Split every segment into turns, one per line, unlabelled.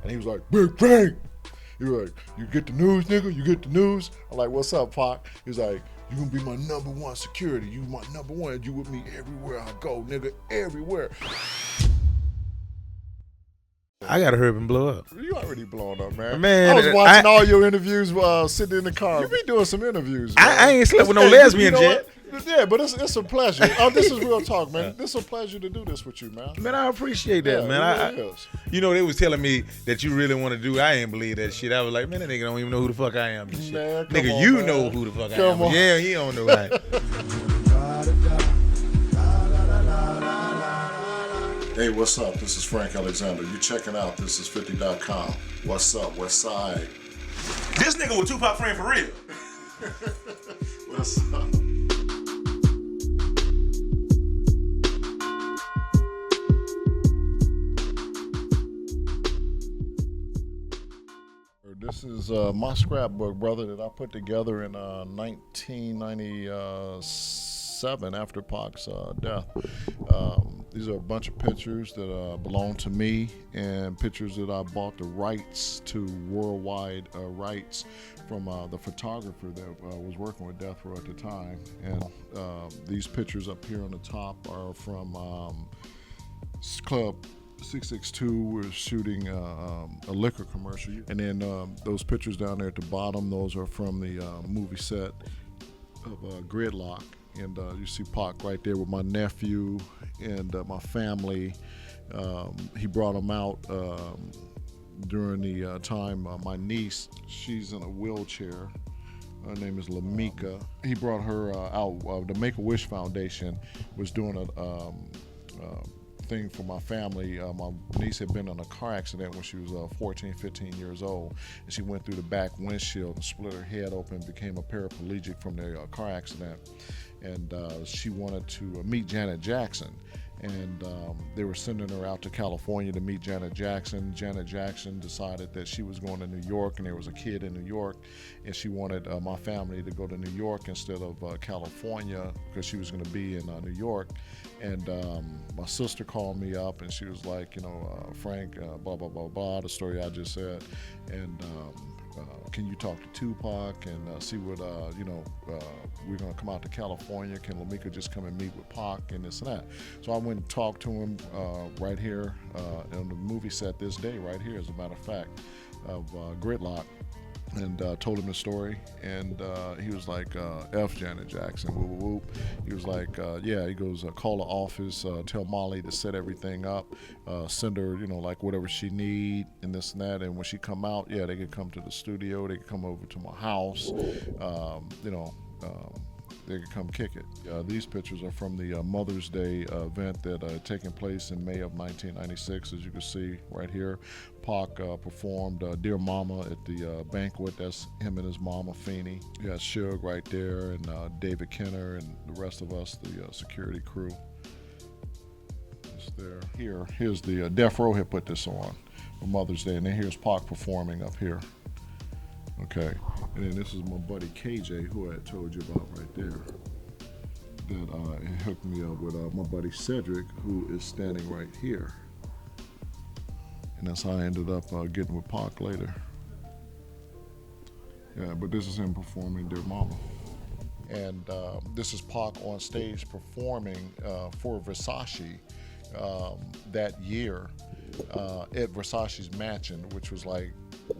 And he was like, Big Frank. He was like, you get the news, nigga? You get the news? I'm like, what's up, Pac? He was like, you gonna be my #1 security. You my #1. You with me everywhere I go, nigga, everywhere.
I gotta hurry up and blow up.
You already blown up, man.
Man,
I was watching all your interviews sitting in the car. You be doing some interviews, man.
I ain't slept with no lesbians yet.
Yeah, but it's a pleasure. This is real talk, man. It's a pleasure to do this with you, man.
Man, I appreciate that, man.
It really is.
You know, they was telling me that you really want to do. I ain't believe that shit. I was like, man, that nigga don't even know who the fuck I am. And shit.
Man,
nigga,
on,
you
man.
know who the fuck
Come
I am.
on.
Yeah, he don't know. Right?
Hey, what's up? This is Frank Alexander. You checking out Thisis50.com. What's up, West Side?
This nigga was Tupac friend for real.
What's up? This is my scrapbook, brother, that I put together in 1997 after Pac's death. These are a bunch of pictures that belong to me and pictures that I bought the rights to, worldwide rights, from the photographer that was working with Death Row at the time. And these pictures up here on the top are from Club 662. We're shooting a liquor commercial, and then those pictures down there at the bottom, those are from the movie set of Gridlock. And you see Pac right there with my nephew and my family. He brought them out during the time. My niece, she's in a wheelchair. Her name is Lamika. He brought her out. The Make-A-Wish Foundation was doing a thing for my family. My niece had been in a car accident when she was 14, 15 years old, and she went through the back windshield and split her head open, became a paraplegic from the car accident. And she wanted to meet Janet Jackson. And they were sending her out to California to meet Janet Jackson. Janet Jackson decided that she was going to New York, and there was a kid in New York, and she wanted my family to go to New York instead of California, because she was going to be in New York. And my sister called me up, and she was like, you know, Frank, blah, blah, blah, blah, the story I just said. And can you talk to Tupac and see what, we're going to come out to California. Can Lamika just come and meet with Pac and this and that? So I went and talked to him right here on the movie set this day, right here, as a matter of fact, of Gridlock, and told him the story. And he was like, F Janet Jackson, whoop, whoop, whoop. He was like, yeah, he goes, call the office, tell Molly to set everything up, send her, like whatever she need and this and that. And when she come out, yeah, they could come to the studio, they could come over to my house, they could come kick it. These pictures are from the Mother's Day event that had taken place in May of 1996. As you can see right here, Pac performed Dear Mama at the banquet. That's him and his mama, Feeney. You got Suge right there, and David Kenner, and the rest of us, the security crew. It's there. Here's the Death Row had put this on for Mother's Day, and then here's Pac performing up here. Okay, and then this is my buddy KJ, who I had told you about right there, that hooked me up with my buddy Cedric, who is standing right here. And that's how I ended up getting with Pac later. Yeah, but this is him performing Dear Mama. And this is Pac on stage performing for Versace that year at Versace's mansion, which was like,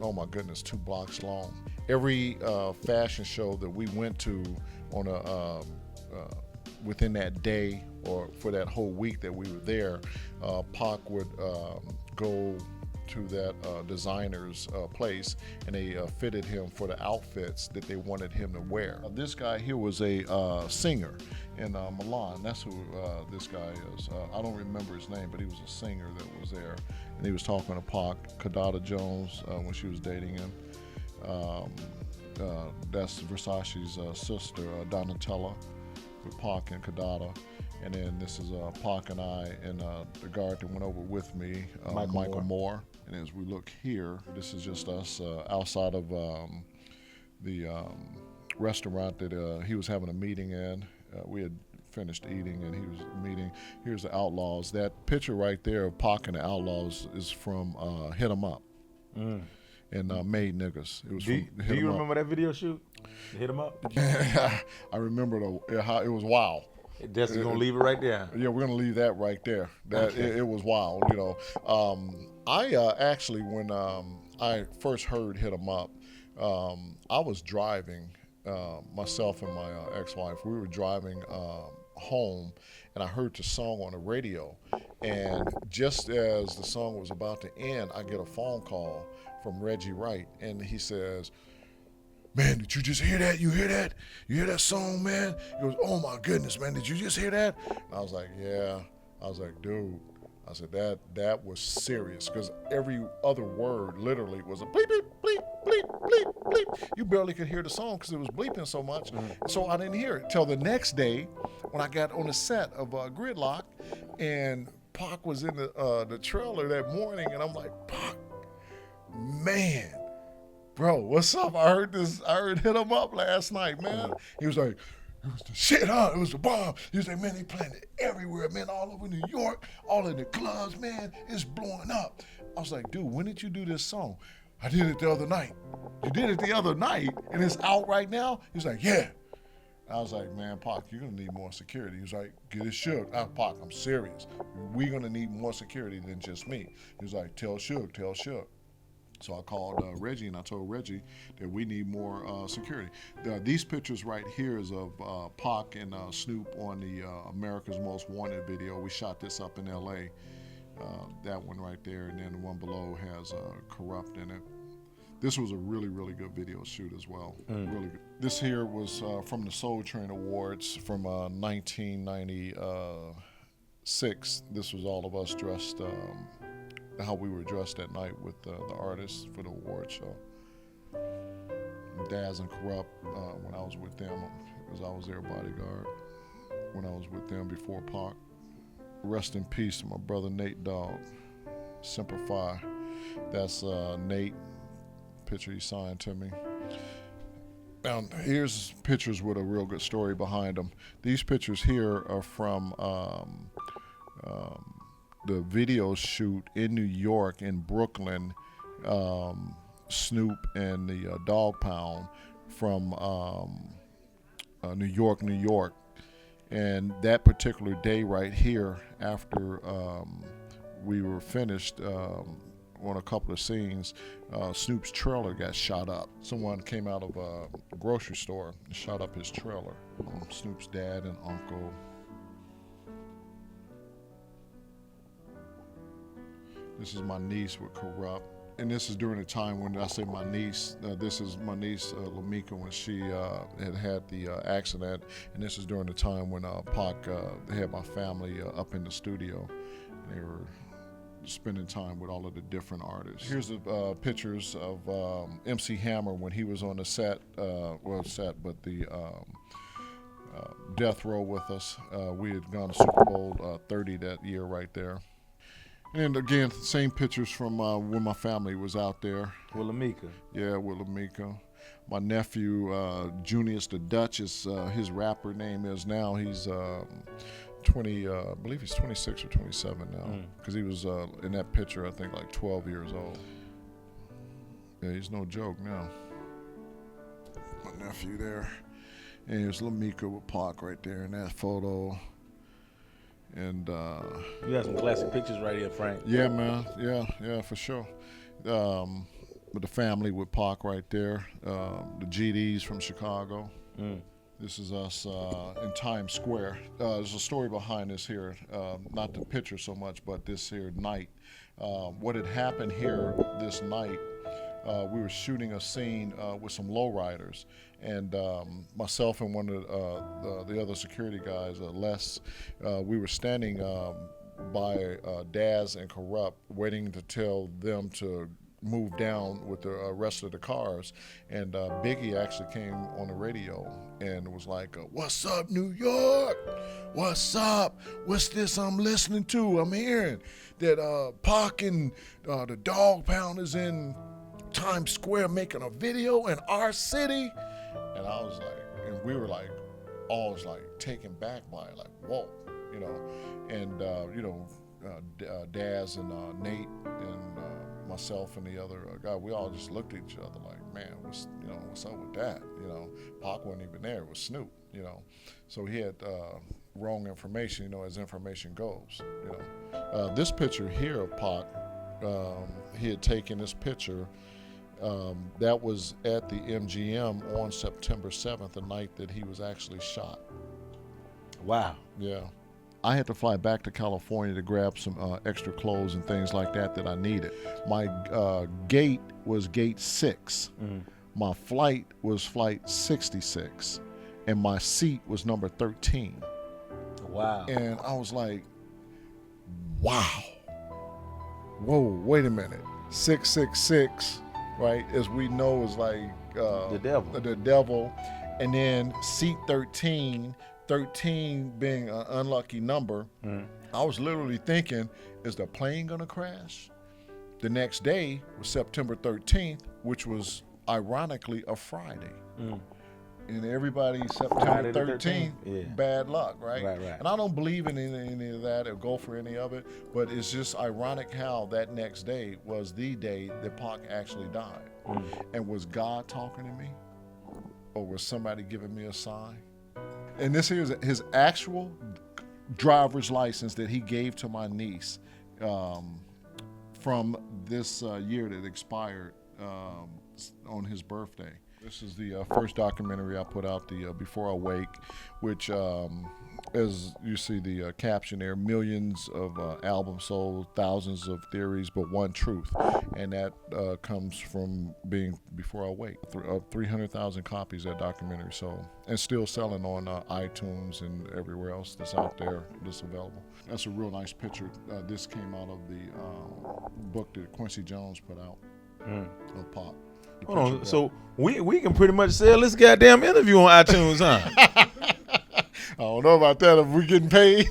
oh my goodness, 2 blocks long. Every fashion show that we went to on within that day or for that whole week that we were there, Pac would go to that designer's place, and they fitted him for the outfits that they wanted him to wear. This guy here was a singer in Milan. That's who this guy is. I don't remember his name, but he was a singer that was there, and he was talking to Pac. Kadada Jones, when she was dating him. That's Versace's sister, Donatella, with Pac and Kadada. And then this is Pac and I, and the guard that went over with me, Michael Moore. And as we look here, this is just us outside of the restaurant that he was having a meeting in. We had finished eating, and he was meeting. Here's the Outlaws. That picture right there of Pac and the Outlaws is from Hit 'Em Up. and made niggas. It was
Do you remember that video shoot? Hit 'em up.
I remember how it was wild.
That's gonna leave it right there.
Yeah, we're gonna leave that right there. That it was wild, you know. I actually, when I first heard "Hit 'Em Up," I was driving, myself and my ex-wife. We were driving home, and I heard the song on the radio. And just as the song was about to end, I get a phone call from Reggie Wright, and he says, "Man, did you just hear that? You hear that? You hear that song, man?" He goes, "Oh my goodness, man, did you just hear that?" And I was like, "Yeah." I was like, "Dude," I said, that was serious, because every other word literally was a bleep, bleep, bleep, bleep, bleep, bleep. You barely could hear the song because it was bleeping so much. So I didn't hear it till the next day when I got on the set of Gridlock, and Pac was in the trailer that morning, and I'm like, "Pac, man, bro, what's up? I heard "Hit 'Em Up" last night, man." He was like, "It was the shit, huh? It was the bomb." He was like, "Man, they playing it everywhere, man, all over New York, all in the clubs, man. It's blowing up." I was like, "Dude, when did you do this song?" "I did it the other night." "You did it the other night and it's out right now?" He was like, "Yeah." I was like, "Man, Pac, you're gonna need more security." He was like, "Get it Suge." Pac, I'm serious. We're gonna need more security than just me. He was like, "Tell Suge, tell Suge." So I called Reggie, and I told Reggie that we need more security. These pictures right here is of Pac and Snoop on the America's Most Wanted video. We shot this up in L.A. That one right there, and then the one below has Corrupt in it. This was a really, really good video shoot as well. Really good. This here was from the Soul Train Awards from 1996. This was all of us dressed, how we were dressed that night with the artists for the award show. Daz and Corrupt, when I was with them, because I was their bodyguard when I was with them before Pac. Rest in peace to my brother Nate Dogg. Semper Fi. That's Nate. Picture he signed to me. Now here's pictures with a real good story behind them. These pictures here are from the video shoot in New York, in Brooklyn, Snoop and the Dog Pound from New York, New York. And that particular day right here, after we were finished on a couple of scenes, Snoop's trailer got shot up. Someone came out of a grocery store and shot up his trailer. Snoop's dad and uncle. This is my niece with Corrupt. And this is during the time when I say my niece, this is my niece, Lamika, when she had the accident. And this is during the time when Pac had my family up in the studio. And they were spending time with all of the different artists. Here's the pictures of MC Hammer when he was on the set, but the Death Row with us. We had gone to Super Bowl 30 that year right there. And again, same pictures from when my family was out there.
With Lamika.
Yeah, with Lamika. My nephew, Junius the Dutch, is his rapper name is now. He's 20, I believe he's 26 or 27 now. Because he was in that picture, I think, like 12 years old. Yeah, he's no joke now. My nephew there. And here's Lamika with Pac right there in that photo. And
you got some classic pictures right here, Frank.
Yeah, man. Yeah, for sure. With the family with Pac right there. The GDs from Chicago. This is us in Times Square. There's a story behind this here. Not the picture so much, but this here night. What had happened here this night, we were shooting a scene with some lowriders. And myself and one of the other security guys, Les, we were standing by Daz and Corrupt, waiting to tell them to move down with the rest of the cars. And Biggie actually came on the radio and was like, "What's up, New York? What's up? What's this I'm listening to? I'm hearing that Pac and the Dog Pound is in Times Square making a video in our city." And I was like, and we were like, all was like taken back by it, like, whoa, you know. And Daz and Nate and myself and the other guy, we all just looked at each other like, man, what's up with that? Pac wasn't even there. It was Snoop. So he had wrong information. As information goes. This picture here of Pac, he had taken this picture. That was at the MGM on September 7th, the night that he was actually shot.
Wow.
Yeah. I had to fly back to California to grab some extra clothes and things like that I needed. My gate was gate 6. My flight was flight 66. And my seat was number 13.
Wow.
And I was like, wow. Whoa, wait a minute. 666, right, as we know, is like
the devil.
The devil. And then seat 13 being an unlucky number. I was literally thinking, is the plane going to crash? The next day was September 13th, which was ironically a Friday. And everybody, September 13th, bad luck, right?
Right.
And I don't believe in any of that or go for any of it, but it's just ironic how that next day was the day that Pac actually died. And was God talking to me? Or was somebody giving me a sign? And this here is his actual driver's license that he gave to my niece from this year that expired on his birthday. This is the first documentary I put out, the Before I Wake, which, as you see the caption there, millions of albums sold, thousands of theories, but one truth. And that comes from being Before I Wake. 300,000 copies of that documentary sold, and still selling on iTunes and everywhere else that's out there that's available. That's a real nice picture. This came out of the book that Quincy Jones put out of Pac.
Hold on, so we can pretty much sell this goddamn interview on iTunes, huh?
I don't know about that. If we getting paid,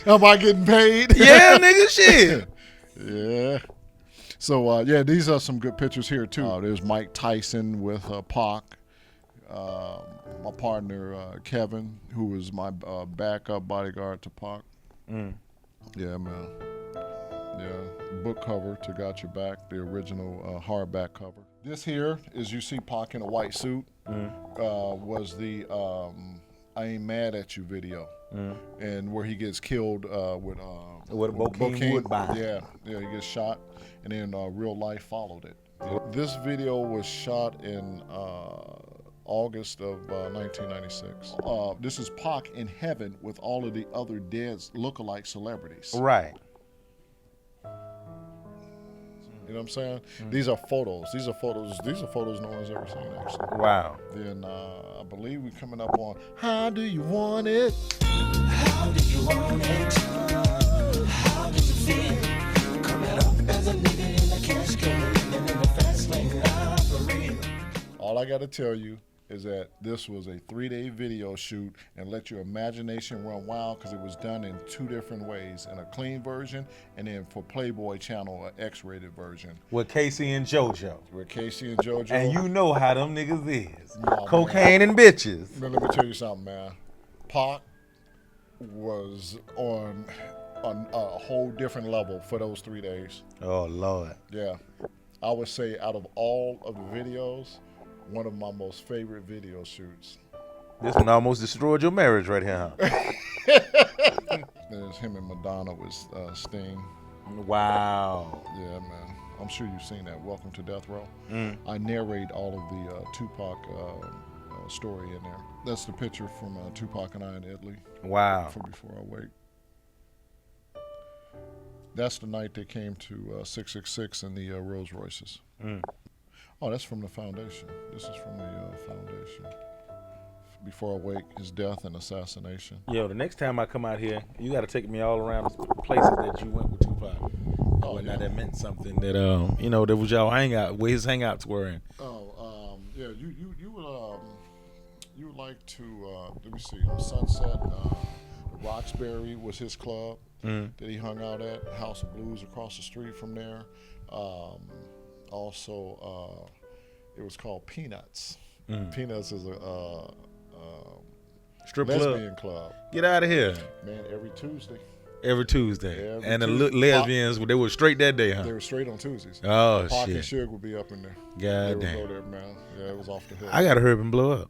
am I getting paid?
Yeah, nigga, shit.
Yeah. So these are some good pictures here too. There's Mike Tyson with Pac. My partner Kevin, who was my backup bodyguard to Pac. Yeah, man. Yeah, book cover to Got Your Back, the original hardback cover. This here is, you see Pac in a white suit, was the I Ain't Mad At You video, and where he gets killed with a
Bokeem Woodbine.
Yeah, he gets shot, and then real life followed it. This video was shot in August of 1996. This is Pac in heaven with all of the other dead lookalike celebrities.
Right.
You know what I'm saying? These are photos. These are photos no one's ever seen, actually.
Wow.
Then I believe we're coming up on How Do You Want It?
How do you want it? How does it feel? Coming up as a nigga in a cash can, living in the fast lane, for real.
All I got to tell you is that this was a 3-day video shoot, and let your imagination run wild, because it was done in 2 different ways, in a clean version and then for Playboy Channel, an X-rated version.
With Casey and JoJo.
With Casey and JoJo.
And you know how them niggas is.
Nah,
cocaine and bitches.
Man, let me tell you something, man. Pac was on a whole different level for those 3 days.
Oh, Lord.
Yeah. I would say out of all of the videos, one of my most favorite video shoots.
This one almost destroyed your marriage right here, huh?
There's him and Madonna with Sting.
Wow.
Yeah, man. I'm sure you've seen that. Welcome to Death Row. I narrate all of the Tupac story in there. That's the picture from Tupac and I in Italy.
Wow.
For Before I Wake. That's the night they came to 666 in the Rolls Royces. Oh, that's from the foundation. This is from the foundation. Before I Wake, his death and assassination.
Yo, the next time I come out here, you got to take me all around the places that you went with Tupac.
Oh,
Whether
yeah.
that meant something that that was y'all hangout, where his hangouts were in.
Oh, yeah. You would like to let me see. Sunset, Roxbury was his club that he hung out at. House of Blues across the street from there. Also, it was called Peanuts. Peanuts is a
Strip
lesbian club.
Get out of here.
Man, every Tuesday.
Every Tuesday.
Every
And the
Tuesday.
lesbians, they were straight that day, huh?
They were straight on Tuesdays.
Oh,
Pac and
shit.
Suge would be up in there.
God
They would
damn.
go there, man. Yeah, it was off the hook.
I got to hurry up and blow up.